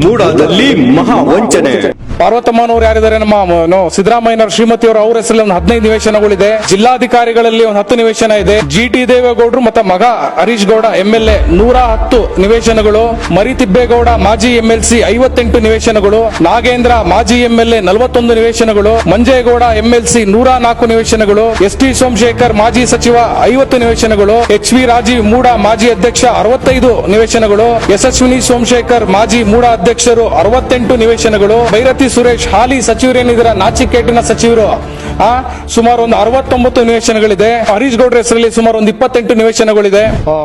ಮೂಡಾದಲ್ಲಿ ಮಹಾ ವಂಚನೆ. ಪಾರ್ವತಮ್ಮನವರು ಯಾರಿದ್ದಾರೆ, ನಮ್ಮ ಸಿದ್ದರಾಮಯ್ಯನವರ ಶ್ರೀಮತಿಯವರು, ಅವ್ರ ಹೆಸರಲ್ಲಿ ಒಂದು 15 ನಿವೇಶನಗಳಿದೆ. ಜಿಲ್ಲಾಧಿಕಾರಿಗಳಲ್ಲಿ ಒಂದು 10 ನಿವೇಶನ ಇದೆ. GT ದೇವೇಗೌಡರು ಮತ್ತು ಮಗ ಹರೀಶ್ ಗೌಡ MLA 110 ನಿವೇಶನಗಳು. ಮರಿತಿಬ್ಬೇಗೌಡ ಮಾಜಿ MLC 58 ನಿವೇಶನಗಳು. ನಾಗೇಂದ್ರ ಮಾಜಿ MLA 41 ನಿವೇಶನಗಳು. Manjegowda MLC 104 ನಿವೇಶನಗಳು. ST Somashekar ಮಾಜಿ ಸಚಿವ 50 ನಿವೇಶನಗಳು. HV ರಾಜೀವ್ ಮೂಡ ಮಾಜಿ ಅಧ್ಯಕ್ಷ 65 ನಿವೇಶನಗಳು. ಯಶಸ್ವಿನಿ ಸೋಮಶೇಖರ್ ಮಾಜಿ ಮೂಡ ಅಧ್ಯಕ್ಷರು 68 ನಿವೇಶನಗಳು. ಭೈರತಿ ಸುರೇಶ್ ಹಾಲಿ ಸಚಿವರೇನಿದ್ರ ನಾಚಿಕೇಟಿನ ಸಚಿವರು ಸುಮಾರು ಒಂದು 69 ನಿವೇಶನಗಳಿದೆ. ಹರೀಶ್ ಗೌಡ್ರ ಹೆಸರಲ್ಲಿ ಸುಮಾರು ಒಂದು 28 ನಿವೇಶನಗಳಿದೆ.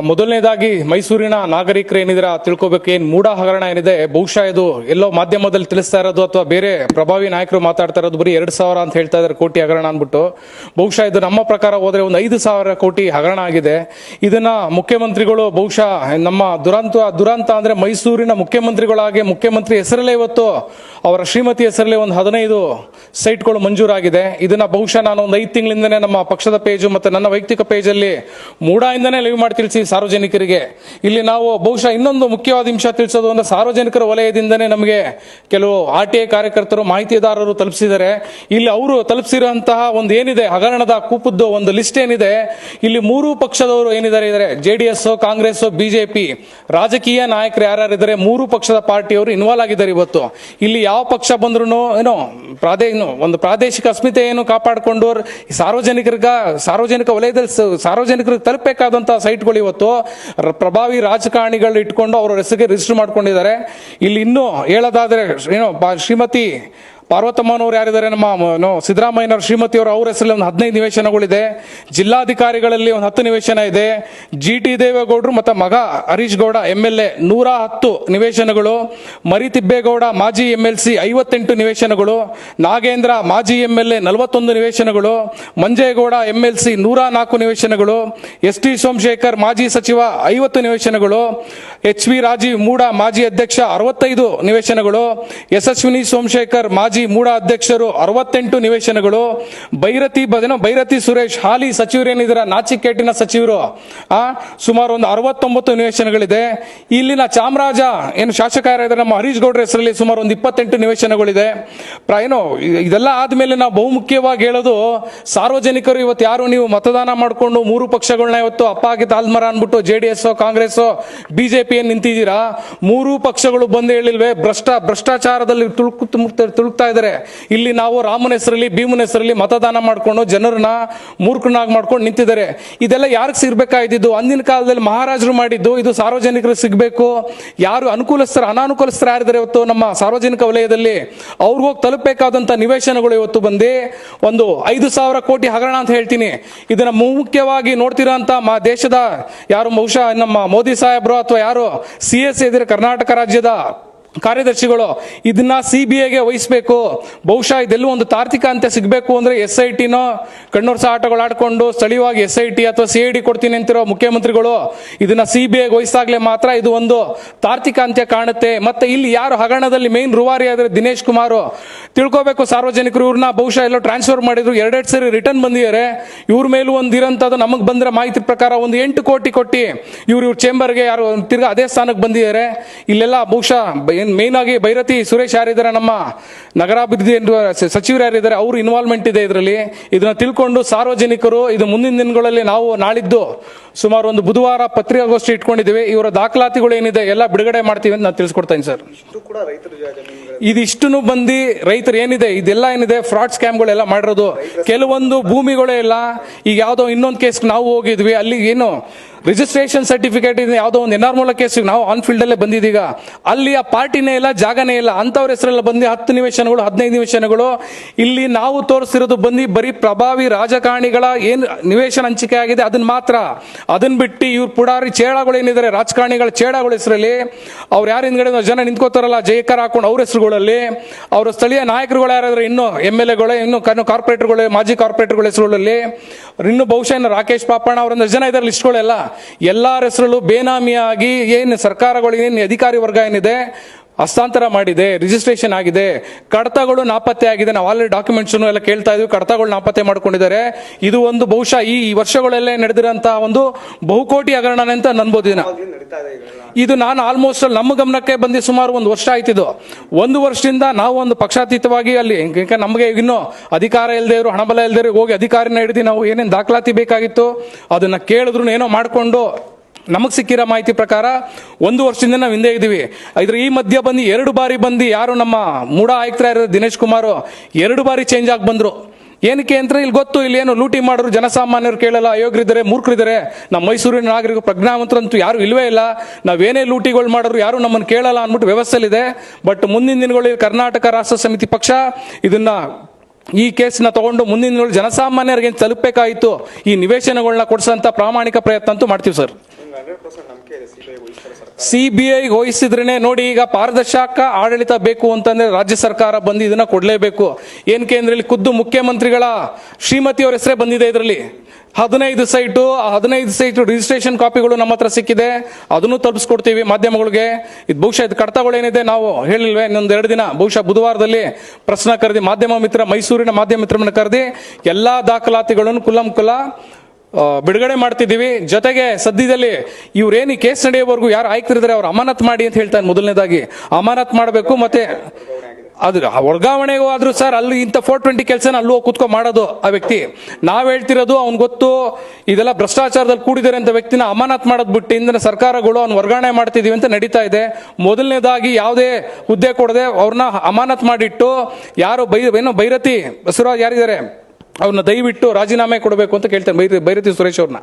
ಮೊದಲನೇದಾಗಿ ಮೈಸೂರಿನ ನಾಗರಿಕರು ಏನಿದ್ರ ತಿಳ್ಕೋಬೇಕು, ಏನ್ ಮೂಡ ಹಗರಣ ಏನಿದೆ, ಬಹುಶಃ ಇದು ಎಲ್ಲೋ ಮಾಧ್ಯಮದಲ್ಲಿ ತಿಳಿಸ್ತಾ ಇರೋದು ಅಥವಾ ಬೇರೆ ಪ್ರಭಾವಿ ನಾಯಕರು ಮಾತಾಡ್ತಾ ಇರೋದು ಬರೀ 2,000 ಅಂತ ಹೇಳ್ತಾ ಇದ್ದಾರೆ ಕೋಟಿ ಹಗರಣ ಅನ್ಬಿಟ್ಟು. ಬಹುಶಃ ಇದು ನಮ್ಮ ಪ್ರಕಾರ ಹೋದ್ರೆ ಒಂದು 5,000 ಕೋಟಿ ಹಗರಣ ಆಗಿದೆ. ಇದನ್ನ ಮುಖ್ಯಮಂತ್ರಿಗಳು ಬಹುಶಃ ನಮ್ಮ ದುರಂತ ಅಂದ್ರೆ ಮೈಸೂರಿನ ಮುಖ್ಯಮಂತ್ರಿಗಳಾಗಿ ಮುಖ್ಯಮಂತ್ರಿ ಹೆಸರಲ್ಲೇ ಇವತ್ತು ಅವರ ಶ್ರೀಮತಿ ಹೆಸರಲ್ಲಿ ಒಂದು 15 ಸೈಟ್ಗಳು ಮಂಜೂರಾಗಿದೆ. ಇದನ್ನ ಬಹುಶಃ ನಾನು ಒಂದು 5 ತಿಂಗಳಿಂದನೇ ನಮ್ಮ ಪಕ್ಷದ ಪೇಜ್ ಮತ್ತೆ ನನ್ನ ವೈಯಕ್ತಿಕ ಪೇಜ್ ಅಲ್ಲಿ ಮೂಡಾಯಿಂದನೇ ಲೈವ್ ಮಾಡಿ ತಿಳಿಸಿ ಸಾರ್ವಜನಿಕರಿಗೆ. ಇಲ್ಲಿ ನಾವು ಬಹುಶಃ ಇನ್ನೊಂದು ಮುಖ್ಯವಾದ ಅಂಶ ತಿಳಿಸೋದು ಅಂದ್ರೆ ಸಾರ್ವಜನಿಕರ ವಲಯದಿಂದನೇ ನಮಗೆ ಕೆಲವು RTI ಕಾರ್ಯಕರ್ತರು ಮಾಹಿತಿದಾರರು ತಲುಪಿಸಿದ್ದಾರೆ. ಇಲ್ಲಿ ಅವರು ತಲುಪಿಸಿರುವಂತಹ ಒಂದು ಏನಿದೆ ಹಗರಣದ ಕೂಪದ್ದು ಒಂದು ಲಿಸ್ಟ್ ಏನಿದೆ, ಇಲ್ಲಿ 3 ಪಕ್ಷದವರು ಏನಿದ್ದಾರೆ JDS, ಕಾಂಗ್ರೆಸ್, ಬಿಜೆಪಿ ರಾಜಕೀಯ ನಾಯಕರು ಯಾರ್ಯಾರಿದ್ದಾರೆ 3 ಪಕ್ಷದ ಪಾರ್ಟಿಯವರು ಇನ್ವಾಲ್ವ್ ಆಗಿದ್ದಾರೆ. ಇವತ್ತು ಇಲ್ಲಿ ಯಾವ ಪಕ್ಷ ಬಂದ್ರು ಏನೋ ಒಂದು ಪ್ರಾದೇಶಿಕ ಅಸ್ಮಿತೆ ಏನು ಕಾಪಾಡಿಕೊಂಡು ಸಾರ್ವಜನಿಕ ವಲಯದಲ್ಲಿ ಸಾರ್ವಜನಿಕರಿಗೆ ತಲುಪಬೇಕಾದಂತಹ ಸೈಟ್ಗಳು ಇವತ್ತು ಪ್ರಭಾವಿ ರಾಜಕಾರಣಿಗಳು ಇಟ್ಕೊಂಡು ಅವರ ಹೆಸರಿಗೆ ರಿಜಿಸ್ಟರ್ ಮಾಡ್ಕೊಂಡಿದ್ದಾರೆ. ಇಲ್ಲಿ ಇನ್ನೂ ಹೇಳೋದಾದ್ರೆ ಶ್ರೀಮತಿ ಪಾರ್ವತಮ್ಮನವರು ಯಾರಿದ್ದಾರೆ, ನಮ್ಮ ಸಿದ್ದರಾಮಯ್ಯನವರ ಶ್ರೀಮತಿಯವರು, ಅವ್ರ ಹೆಸರಲ್ಲಿ ಒಂದು 15 ನಿವೇಶನಗಳಿದೆ. ಜಿಲ್ಲಾಧಿಕಾರಿಗಳಲ್ಲಿ ಒಂದು 10 ನಿವೇಶನ ಇದೆ. GT ದೇವೇಗೌಡರು ಮತ್ತು ಮಗ ಹರೀಶ್ ಗೌಡ MLA 110 ನಿವೇಶನಗಳು. ಮರಿತಿಬ್ಬೇಗೌಡ ಮಾಜಿ MLC 58 ನಿವೇಶನಗಳು. ನಾಗೇಂದ್ರ ಮಾಜಿ MLA 41 ನಿವೇಶನಗಳು. Manjegowda MLC 104 ನಿವೇಶನಗಳು. ST Somashekar ಮಾಜಿ ಸಚಿವ 50 ನಿವೇಶನಗಳು. HV ರಾಜೀವ್ ಮೂಡ ಮಾಜಿ ಅಧ್ಯಕ್ಷ 65 ನಿವೇಶನಗಳು. ಯಶಸ್ವಿನಿ ಸೋಮಶೇಖರ್ ಮಾಜಿ ಮೂಡ ಅಧ್ಯಕ್ಷರು 68 ನಿವೇಶನಗಳು. ಭೈರತಿ ಸುರೇಶ್ ಹಾಲಿ ಸಚಿವರೇನಿದ್ರ ನಾಚಿಕೇಟಿನ ಸಚಿವರು ಸುಮಾರು ಒಂದು 69 ನಿವೇಶನಗಳಿದೆ. ಇಲ್ಲಿನ ಚಾಮರಾಜ ಏನು ಶಾಸಕ ಯಾರಿದ್ದಾರೆ ನಮ್ಮ ಹರೀಶ್ ಗೌಡ್ರ ಹೆಸರಲ್ಲಿ ಸುಮಾರು ಒಂದು 28 ನಿವೇಶನಗಳಿದೆ. ಇದೆಲ್ಲ ಆದ್ಮೇಲೆ ನಾವು ಬಹುಮುಖ್ಯವಾಗಿ ಹೇಳೋದು ಸಾರ್ವಜನಿಕರು ಇವತ್ತು ಯಾರು ನೀವು ಮತದಾನ ಮಾಡಿಕೊಂಡು 3 ಪಕ್ಷಗಳನ್ನ ಇವತ್ತು ಅಪ್ಪ ಆಗಿ ತಾಲ್ಮರ ಅನ್ಬಿಟ್ಟು JDS, ಕಾಂಗ್ರೆಸ್, ಬಿಜೆಪಿ ಏನ್ ನಿಂತಿದ್ದೀರಾ, 3 ಪಕ್ಷಗಳು ಬಂದು ಹೇಳಿಲ್ವೇ ಭ್ರಷ್ಟಾಚಾರದಲ್ಲಿ ತುಳುಕ್ತಾ ಇದ್ದಾರೆ. ಇಲ್ಲಿ ನಾವು ರಾಮನ ಹೆಸರಲ್ಲಿ ಭೀಮನ ಹೆಸರಲ್ಲಿ ಮತದಾನ ಮಾಡ್ಕೊಂಡು ಜನರನ್ನ ಮೂರ್ಖನಾಗಿ ಮಾಡ್ಕೊಂಡು ನಿಂತಿದ್ದಾರೆ. ಇದೆಲ್ಲ ಯಾರಿಗೆ ಸಿಗ್ಬೇಕಾಯ್ದಿದ್ದು? ಅಂದಿನ ಕಾಲದಲ್ಲಿ ಮಹಾರಾಜರು ಮಾಡಿದ್ದು. ಇದು ಸಾರ್ವಜನಿಕರು ಸಿಗಬೇಕು. ಯಾರು ಅನಾನುಕೂಲಸ್ಥರು ಯಾರಿದ್ದಾರೆ ಇವತ್ತು ನಮ್ಮ ಸಾರ್ವಜನಿಕ ವಲಯದಲ್ಲಿ ಅವ್ರಿಗೋಗಿ ತಲುಪಬೇಕಾದಂತ ನಿವೇಶನಗಳು ಇವತ್ತು ಬಂದು ಒಂದು 5,000 ಕೋಟಿ ಹಗರಣ ಅಂತ ಹೇಳ್ತೀನಿ. ಇದನ್ನ ಮುಖ್ಯವಾಗಿ ನೋಡ್ತಿರೋಂತ ದೇಶದ ಯಾರು ಬಹುಶಃ ನಮ್ಮ ಮೋದಿ ಸಾಹೇಬ್ರು ಅಥವಾ ಯಾರು CS ಇದ್ರೆ ಕರ್ನಾಟಕ ರಾಜ್ಯದ ಕಾರ್ಯದರ್ಶಿಗಳು ಇದನ್ನ CBIಗೆ ವಹಿಸಬೇಕು. ಬಹುಶಃ ಇದೆಲ್ಲೂ ಒಂದು ತಾರ್ಕಿಕ ಅಂತ್ಯ ಸಿಗಬೇಕು ಅಂದ್ರೆ SITನೋ ಕಣ್ಣೂರ್ಸ ಆಟಗಳು ಆಡ್ಕೊಂಡು ಸ್ಥಳೀಯವಾಗಿ SIT ಅಥವಾ CID ಕೊಡ್ತೀನಿ ಅಂತಿರೋ ಮುಖ್ಯಮಂತ್ರಿಗಳು ಇದನ್ನ CBIಗೆ ವಹಿಸಾಗ್ಲೇ ಮಾತ್ರ ಇದು ಒಂದು ತಾರ್ಕಿಕ ಅಂತ್ಯ ಕಾಣುತ್ತೆ. ಮತ್ತೆ ಇಲ್ಲಿ ಯಾರು ಹಗರಣದಲ್ಲಿ ಮೇನ್ ರೂವಾರಿ ಆದ್ರೆ ದಿನೇಶ್ ಕುಮಾರ್ ತಿಳ್ಕೋಬೇಕು ಸಾರ್ವಜನಿಕರು. ಇವ್ರನ್ನ ಬಹುಶಃ ಎಲ್ಲೋ ಟ್ರಾನ್ಸ್ಫರ್ ಮಾಡಿದ್ರು, 2 ಸರಿ ರಿಟರ್ನ್ ಬಂದಿದ್ದಾರೆ. ಇವ್ರ ಮೇಲೂ ಒಂದು ಇರೋಂಥದ್ದು ನಮಗೆ ಬಂದಿರೋ ಮಾಹಿತಿ ಪ್ರಕಾರ ಒಂದು 8 ಕೋಟಿ ಕೊಟ್ಟಿ ಇವ್ರ ಚೇಂಬರ್ಗೆ ಯಾರು ತಿರ್ಗಾ ಅದೇ ಸ್ಥಾನಕ್ಕೆ ಬಂದಿದ್ದಾರೆ. ಇಲ್ಲೆಲ್ಲ ಬಹುಶಃ ಮೇನ್ ಆಗಿ ಭೈರತಿ ಸುರೇಶ್ ಯಾರಿದ್ದಾರೆ, ನಮ್ಮ ನಗರಾಭಿವೃದ್ಧಿ ಸಚಿವರು ಯಾರಿದ್ದಾರೆ, ಅವ್ರ ಇನ್ವಾಲ್ವ್ಮೆಂಟ್ ಇದೆ ಇದರಲ್ಲಿ. ಇದನ್ನ ತಿಳ್ಕೊಂಡು ಸಾರ್ವಜನಿಕರು ಇದು ಮುಂದಿನ ದಿನಗಳಲ್ಲಿ ನಾವು ನಾಳಿದ್ದು ಸುಮಾರು ಒಂದು ಬುಧವಾರ ಪತ್ರಿಕಾಗೋಷ್ಠಿ ಇಟ್ಕೊಂಡಿದ್ದೀವಿ. ಇವರ ದಾಖಲಾತಿಗಳು ಏನಿದೆ ಎಲ್ಲ ಬಿಡುಗಡೆ ಮಾಡ್ತೀವಿ ಅಂತ ನಾನು ತಿಳಿಸ್ಕೊಡ್ತೇನೆ ಸರ್. ಇದಿಷ್ಟು ಬಂದು ರೈತರು ಏನಿದೆ ಇದೆಲ್ಲ ಏನಿದೆ ಫ್ರಾಡ್ ಸ್ಕ್ಯಾಮ್ಗಳೆಲ್ಲ ಮಾಡಿರೋದು. ಕೆಲವೊಂದು ಭೂಮಿಗಳೇ ಇಲ್ಲ. ಈಗ ಯಾವ್ದೋ ಇನ್ನೊಂದು ಕೇಸ್ ನಾವು ಹೋಗಿದ್ವಿ, ಅಲ್ಲಿ ಏನು ರಿಜಿಸ್ಟ್ರೇಷನ್ ಸರ್ಟಿಫಿಕೇಟ್ ಇದೆ, ಯಾವುದೋ ಒಂದು NR ಕೇಸ್ ನಾವು ಆನ್ ಫೀಲ್ಡ್ ಅಲ್ಲೇ ಬಂದಿದ್ದೀಗ. ಅಲ್ಲಿ ಆ ಪಾರ್ಟಿನೇ ಇಲ್ಲ, ಜಾಗನೇ ಇಲ್ಲ, ಅಂತವ್ರ ಹೆಸರೆಲ್ಲ ಬಂದು 10 ನಿವೇಶನಗಳು 15 ನಿವೇಶನಗಳು. ಇಲ್ಲಿ ನಾವು ತೋರಿಸಿರೋದು ಬಂದು ಬರೀ ಪ್ರಭಾವಿ ರಾಜಕಾರಣಿಗಳ ಏನ್ ನಿವೇಶನ ಹಂಚಿಕೆ ಆಗಿದೆ ಅದನ್ನ ಮಾತ್ರ. ಅದನ್ನ ಬಿಟ್ಟು ಇವ್ರ ಪುಡಾರಿ ಚೇಳಗಳು ಏನಿದ್ದಾರೆ ರಾಜಕಾರಣಿಗಳ ಚೇಳಗಳ ಹೆಸರಲ್ಲಿ ಅವ್ರು ಯಾರು ಹಿಂದ್ಗಡೆ ಜನ ನಿಂತ್ಕೋತಾರಲ್ಲ ಜಯಕಾರ ಹಾಕೊಂಡು ಅವ್ರ ಹೆಸರುಗಳಲ್ಲಿ ಅವ್ರ ಸ್ಥಳೀಯ ನಾಯಕರುಗಳು ಯಾರಾದ್ರೆ ಇನ್ನು MLAಗಳು ಇನ್ನು ಕಾರ್ಪೊರೇಟರ್ಗಳು ಮಾಜಿ ಕಾರ್ಪೊರೇಟರ್ಗಳ ಹೆಸರುಗಳಲ್ಲಿ ಇನ್ನು ಬಹುಶಃ ರಾಕೇಶ್ ಪಾಪಣ್ಣ ಅವರೊಂದು ಜನ ಇದ್ದಾರೆ ಲಿಸ್ಟ್ಗಳೆಲ್ಲ ಎಲ್ಲರ ಹೆಸರಲ್ಲೂ ಬೇನಾಮಿಯಾಗಿ ಏನು ಸರ್ಕಾರಗಳು ಏನು ಅಧಿಕಾರಿ ವರ್ಗ ಏನಿದೆ ಹಸ್ತಾಂತರ ಮಾಡಿದೆ, ರಿಜಿಸ್ಟ್ರೇಷನ್ ಆಗಿದೆ, ಕಡತಗಳು ನಾಪತ್ತೆ ಆಗಿದೆ. ನಾವು ಆಲ್ರೆಡಿ ಡಾಕ್ಯುಮೆಂಟ್ಸ್ ಎಲ್ಲ ಕೇಳ್ತಾ ಇದೀವಿ, ಕಡತಗಳು ನಾಪತ್ತೆ ಮಾಡ್ಕೊಂಡಿದ್ದಾರೆ. ಇದು ಒಂದು ಬಹುಶಃ ಈ ವರ್ಷಗಳಲ್ಲೇ ನಡೆದಿರೋಂತಹ ಒಂದು ಬಹುಕೋಟಿ ಹಗರಣ ಅಂತ ಅನ್ಬೋದು. ಇದು ನಾನು ಆಲ್ಮೋಸ್ಟ್ ನಮ್ಮ ಗಮನಕ್ಕೆ ಬಂದು ಸುಮಾರು ಒಂದು ವರ್ಷ ಆಯ್ತಿದ್ದು. ಒಂದು ವರ್ಷದಿಂದ ನಾವು ಒಂದು ಪಕ್ಷಾತೀತವಾಗಿ ಅಲ್ಲಿ ನಮಗೆ ಇನ್ನೂ ಅಧಿಕಾರ ಇಲ್ಲದೆ ಇದ್ರು, ಹಣಬಲ ಇಲ್ಲದೆ ಹೋಗಿ ಅಧಿಕಾರಿನ ಹಿಡಿದು ನಾವು ಏನೇನು ದಾಖಲಾತಿ ಬೇಕಾಗಿತ್ತು ಅದನ್ನ ಕೇಳಿದ್ರು ಏನೋ ಮಾಡಿಕೊಂಡು ನಮಗೆ ಸಿಕ್ಕಿರೋ ಮಾಹಿತಿ ಪ್ರಕಾರ ಒಂದು ವರ್ಷದಿಂದ ನಾವು ಹಿಂದೆ ಇದ್ದೀವಿ. ಇದ್ರ ಈ ಮಧ್ಯ ಬಂದು 2 ಬಾರಿ ಬಂದು ಯಾರು ನಮ್ಮ ಮೂಡ ಆಯುಕ್ತರಾಗಿರೋ ದಿನೇಶ್ ಕುಮಾರ್ 2 ಬಾರಿ ಚೇಂಜ್ ಆಗಿ ಬಂದ್ರು. ಏನಕ್ಕೆ ಅಂತ ಇಲ್ಲಿ ಗೊತ್ತು, ಇಲ್ಲಿ ಏನು ಲೂಟಿ ಮಾಡೋರು ಜನಸಾಮಾನ್ಯರು ಕೇಳಲ್ಲ, ಅಯೋಗ್ಯರಿದ್ದಾರೆ, ಮೂರ್ಖರಿದ್ದಾರೆ. ನಮ್ಮ ಮೈಸೂರಿನ ನಾಗರಿಕರು ಪ್ರಜ್ಞಾವಂತರಂತೂ ಯಾರು ಇಲ್ವೇ ಇಲ್ಲ. ನಾವೇನೇ ಲೂಟಿಗಳು ಮಾಡಿದ್ರು ಯಾರು ನಮ್ಮನ್ನು ಕೇಳಲ್ಲ ಅಂದ್ಬಿಟ್ಟು ವ್ಯವಸ್ಥೆಲಿದೆ. ಬಟ್ ಮುಂದಿನ ದಿನಗಳಲ್ಲಿ ಕರ್ನಾಟಕ ರಾಷ್ಟ್ರ ಸಮಿತಿ ಪಕ್ಷ ಇದನ್ನ ಈ ಕೇಸ್ನ ತಗೊಂಡು ಮುಂದಿನ ದಿನಗಳಲ್ಲಿ ಜನಸಾಮಾನ್ಯರಿಗೆ ತಲುಪಬೇಕಾಯಿತು ಈ ನಿವೇಶನಗಳನ್ನ ಕೊಡಿಸಂತ ಪ್ರಾಮಾಣಿಕ ಪ್ರಯತ್ನ ಅಂತೂ ಮಾಡ್ತೀವಿ ಸರ್. ಸಿಬಿಐ ವಹಿಸಿದ್ರೇನೆ ನೋಡಿ, ಈಗ ಪಾರದರ್ಶಕ ಆಡಳಿತ ಬೇಕು ಅಂತಂದ್ರೆ ರಾಜ್ಯ ಸರ್ಕಾರ ಬಂದು ಇದನ್ನ ಕೊಡ್ಲೇಬೇಕು. ಏನಕ್ಕೆ ಅಂದ್ರೆ ಇಲ್ಲಿ ಖುದ್ದು ಮುಖ್ಯಮಂತ್ರಿಗಳ ಶ್ರೀಮತಿಯವರ ಹೆಸರೇ ಬಂದಿದೆ. ಇದರಲ್ಲಿ 15 ಸೈಟು ರಿಜಿಸ್ಟ್ರೇಷನ್ ಕಾಪಿಗಳು ನಮ್ಮ ಹತ್ರ ಸಿಕ್ಕಿದೆ. ಅದನ್ನು ತಲುಪಿಸ್ಕೊಡ್ತೀವಿ ಮಾಧ್ಯಮಗಳಿಗೆ. ಇದು ಬಹುಶಃ ಇದು ಕಡತಗಳೇನಿದೆ ನಾವು ಹೇಳಿಲ್ವೇ, ಇನ್ನೊಂದು 2 ದಿನ ಬಹುಶಃ ಬುಧವಾರದಲ್ಲಿ ಪ್ರಶ್ನೆ ಕರೆದಿ ಮಾಧ್ಯಮ ಮಿತ್ರ ಮೈಸೂರಿನ ಮಾಧ್ಯಮ ಮಿತ್ರರನ್ನು ಕರೆದಿ ಎಲ್ಲಾ ದಾಖಲಾತಿಗಳನ್ನು ಕುಲ್ಲಂಕುಲ ಬಿಡುಗಡೆ ಮಾಡ್ತಿದ್ದೀವಿ. ಜೊತೆಗೆ ಸದ್ಯದಲ್ಲಿ ಇವ್ರೇನು ಕೇಸ್ ನಡೆಯೋವರೆಗೂ ಯಾರು ಆಯ್ತಿರಿದ್ರೆ ಅವ್ರು ಅಮಾನತ್ ಮಾಡಿ ಅಂತ ಹೇಳ್ತಾರೆ. ಮೊದಲನೇದಾಗಿ ಅಮಾನತ್ ಮಾಡಬೇಕು. ಮತ್ತೆ ಅದು ವರ್ಗಾವಣೆಗೂ ಆದ್ರೂ ಸರ್ ಅಲ್ಲಿ ಇಂಥ 420 ಕೆಲಸನ ಅಲ್ಲೂ ಕುತ್ಕೊ ಮಾಡೋದು ಆ ವ್ಯಕ್ತಿ. ನಾವ್ ಹೇಳ್ತಿರೋದು ಅವ್ನ್ ಗೊತ್ತು ಇದೆಲ್ಲ ಭ್ರಷ್ಟಾಚಾರದಲ್ಲಿ ಕೂಡಿದ್ದಾರೆ ಅಂತ ವ್ಯಕ್ತಿನ ಅಮಾನತ್ ಮಾಡೋದ್ ಬಿಟ್ಟು ಇಂದಿನ ಸರ್ಕಾರಗಳು ಅವ್ನು ವರ್ಗಾವಣೆ ಮಾಡ್ತಿದೀವಿ ಅಂತ ನಡೀತಾ ಇದೆ. ಮೊದಲನೇದಾಗಿ ಯಾವುದೇ ಹುದ್ದೆ ಕೊಡದೆ ಅವ್ರನ್ನ ಅಮಾನತ್ ಮಾಡಿಟ್ಟು ಯಾರು ಬೈರತಿ ಬಸವರಾಜ್ ಯಾರಿದ್ದಾರೆ ಅವ್ರನ್ನ ದಯವಿಟ್ಟು ರಾಜೀನಾಮೆ ಕೊಡಬೇಕು ಅಂತ ಕೇಳ್ತೇನೆ, ಬೈರತಿ ಸುರೇಶ್ ಅವ್ರನ್ನ.